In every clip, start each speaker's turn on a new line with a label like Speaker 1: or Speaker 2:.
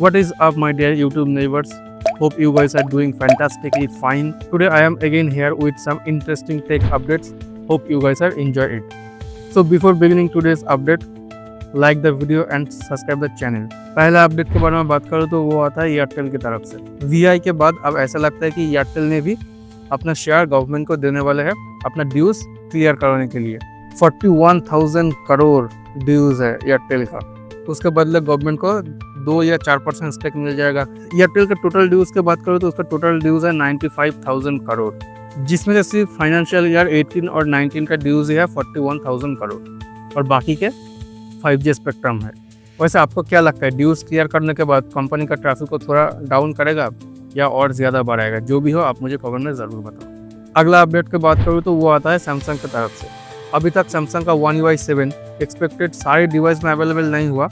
Speaker 1: What is up, my dear YouTube neighbors? Hope you guys are doing fantastically fine. Today I am again here with some interesting tech updates. Hope you guys are enjoy it. So before beginning today's update, like the video and subscribe the channel. पहला update के बारे में बात करूँ तो वो आता है एयरटेल की तरफ से। VI के बाद अब ऐसा लगता है कि एयरटेल ने भी अपना शेयर गवर्नमेंट को देने वाले हैं अपना ड्यूज क्लियर करवाने के लिए। 41,000 करोड़ ड्यूज है एयरटेल का, उसके बदले गवर्नमेंट को 2 या 4% स्टेक मिल जाएगा। एयरटेल के टोटल ड्यूज की बात करूँ तो उसका टोटल ड्यूज है 95,000 करोड़, जिसमें से सिर्फ फाइनेंशियल ईयर 18 और 19 का ड्यूज है 41,000 करोड़ और बाकी के 5G स्पेक्ट्रम है। वैसे आपको क्या लगता है, ड्यूज क्लियर करने के बाद कंपनी का ट्रैफिक को थोड़ा डाउन करेगा या और ज़्यादा बढ़ाएगा? जो भी हो आप मुझे कमेंट में ज़रूर बताओ। अगला अपडेट की बात करूँ तो वो आता है सैमसंग की तरफ से। अभी तक सैमसंग का One UI 7 एक्सपेक्टेड सारे डिवाइस में अवेलेबल नहीं हुआ।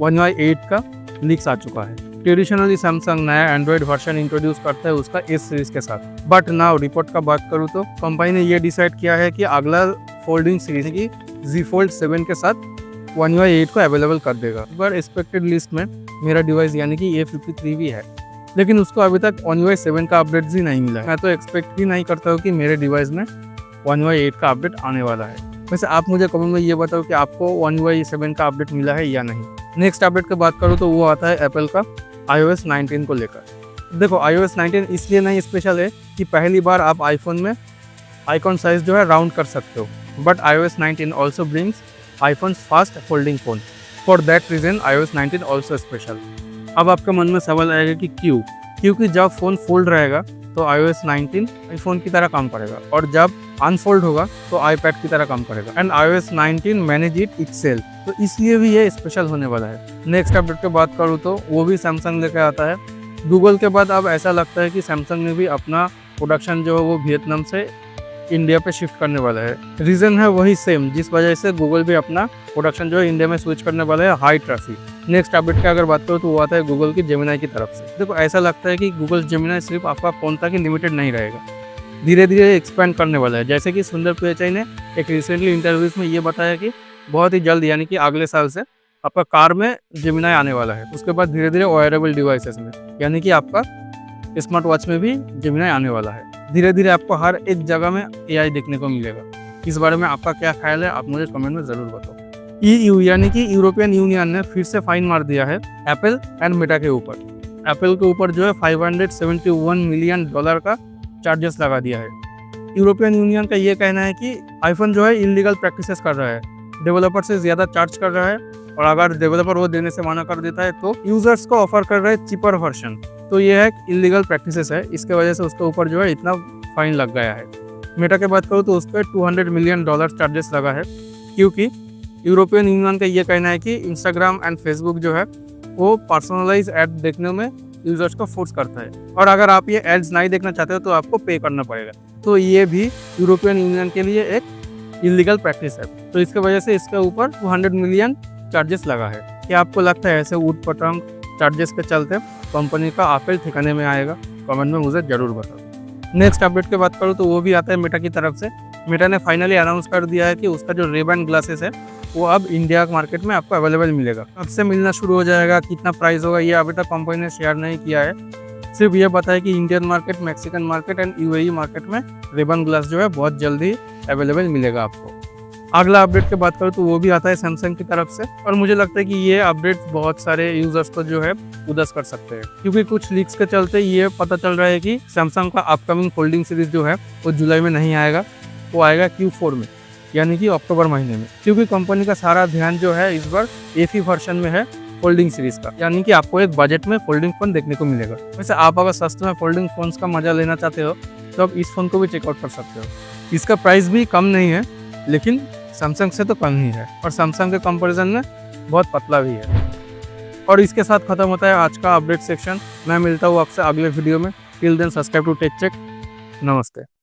Speaker 1: One UI 8 का लीक्स आ चुका है। ट्रेडिशनली सैमसंग नया एंड्रॉइड वर्जन इंट्रोड्यूस करता है उसका S सीरीज के साथ, बट नाउ रिपोर्ट का बात करूँ तो कंपनी ने ये डिसाइड किया है कि अगला फोल्डिंग सीरीज की Z Fold 7 के साथ One UI 8 को अवेलेबल कर देगा। इस बार एक्सपेक्टेड लिस्ट में मेरा डिवाइस यानी कि A53 भी है, लेकिन उसको अभी तक One UI 7 का अपडेट भी नहीं मिला है। मैं तो एक्सपेक्ट ही नहीं करता हूँ कि मेरे डिवाइस में One UI 8 का अपडेट आने वाला है। वैसे आप मुझे कमेंट में ये बताओ कि आपको One UI 7 का अपडेट मिला है या नहीं। नेक्स्ट अपडेट की बात करूँ तो वो आता है एप्पल का iOS 19 को लेकर। देखो iOS 19 इसलिए नहीं स्पेशल है कि पहली बार आप आईफोन में आइकॉन साइज जो है राउंड कर सकते हो, but iOS 19 also brings iPhone's fast folding phone. For that reason, iOS 19 also special. अब आपके मन में सवाल आएगा कि क्यों? क्योंकि जब फ़ोन फोल्ड रहेगा तो iOS 19 आईफोन की तरह काम करेगा और जब अनफोल्ड होगा तो iPad की तरह काम करेगा। And iOS 19 manage it itself, तो इसलिए भी ये स्पेशल होने वाला है। नेक्स्ट अपडेट की बात करूँ तो वो भी सैमसंग लेकर आता है। गूगल के बाद अब ऐसा लगता है कि सैमसंग ने भी अपना प्रोडक्शन जो है वो वियतनाम से इंडिया पे शिफ्ट करने वाला है। रीज़न है वही सेम, जिस वजह से गूगल भी अपना प्रोडक्शन जो है इंडिया में स्विच करने वाला है, हाई ट्रैफिक। नेक्स्ट अपडेट की अगर बात करूँ तो वो आता है गूगल की जेमिनाई की तरफ से। देखो ऐसा लगता है कि गूगल जेमिनाई सिर्फ आपका फ़ोन तक ही लिमिटेड नहीं रहेगा, धीरे धीरे एक्सपेंड करने वाला है। जैसे कि सुंदर पिचाई ने एक रिसेंटली इंटरव्यूज में ये बताया कि बहुत ही जल्द यानी कि अगले साल से आपका कार में जेमिनाई आने वाला है। उसके बाद धीरे धीरे वेयरेबल डिवाइसेस में यानी कि आपका स्मार्ट वॉच में भी जेमिनाई आने वाला है। धीरे धीरे आपको हर एक जगह में AI देखने को मिलेगा। इस बारे में आपका क्या ख्याल है, आप मुझे कमेंट में ज़रूर बताओ। EU यानी कि यूरोपियन यूनियन ने फिर से फाइन मार दिया है एप्पल एंड मेटा के ऊपर। एप्पल के ऊपर जो है $571 मिलियन का चार्जेस लगा दिया है। यूरोपियन यूनियन का ये कहना है कि आईफोन जो है इलीगल प्रैक्टिसेस कर रहा है, डेवलपर से ज़्यादा चार्ज कर रहा है, और अगर डेवलपर वो देने से मना कर देता है तो यूजर्स को ऑफर कर रहा है चीपर वर्जन। तो ये है इलीगल प्रैक्टिसेस है, इसके वजह से उसके ऊपर जो है इतना फाइन लग गया है। मेटा की बात करूँ तो उस पर $200 मिलियन चार्जेस लगा है, क्योंकि यूरोपियन यूनियन का ये कहना है कि इंस्टाग्राम एंड फेसबुक जो है वो पर्सनलाइज ऐड देखने में यूजर्स को फोर्स करता है, और अगर आप ये एड्स नहीं देखना चाहते हो तो आपको पे करना पड़ेगा। तो ये भी यूरोपियन यूनियन के लिए एक इलीगल प्रैक्टिस है, तो इसके वजह से इसके ऊपर 200 मिलियन चार्जेस लगा है। क्या आपको लगता है ऐसे ऊट पटांग चार्जेस के चलते कंपनी का आपेल ठिकाने में आएगा? कमेंट में मुझे जरूर बताओ। नेक्स्ट अपडेट की बात करूँ तो वो भी आता है मेटा की तरफ से। मेटा ने फाइनली अनाउंस कर दिया है कि उसका जो Ray-Ban ग्लासेस है वो अब इंडिया मार्केट में आपको अवेलेबल मिलेगा। अब से मिलना शुरू हो जाएगा। कितना प्राइस होगा ये अभी तक कंपनी ने शेयर नहीं किया है, सिर्फ ये बताया कि Indian market, Mexican market and UAE market में Ray-Ban ग्लास जो है बहुत जल्दी अवेलेबल मिलेगा आपको। अगला अपडेट की बात करूँ तो वो भी आता है सैमसंग की तरफ से, और मुझे लगता है कि ये अपडेट बहुत सारे यूजर्स को जो है उदास कर सकते हैं, क्योंकि कुछ लीक्स के चलते ये पता चल रहा है कि सैमसंग का अपकमिंग फोल्डिंग सीरीज जो है वो जुलाई में नहीं आएगा, वो आएगा Q4 में यानी कि अक्टूबर महीने में, क्योंकि कंपनी का सारा ध्यान जो है इस बार FE वर्जन में है फोल्डिंग सीरीज का, यानी कि आपको एक बजट में फोल्डिंग फोन देखने को मिलेगा। वैसे आप अगर सस्ते में फोल्डिंग फोन्स का मजा लेना चाहते हो तो आप इस फोन को भी चेकआउट कर सकते हो। इसका प्राइस भी कम नहीं है, लेकिन सैमसंग से तो कम ही है, और सैमसंग के कंपैरिजन में बहुत पतला भी है। और इसके साथ खत्म होता है आज का अपडेट सेक्शन। मैं मिलता हूँ आपसे अगले वीडियो में। Till then subscribe to Tech Check. नमस्ते।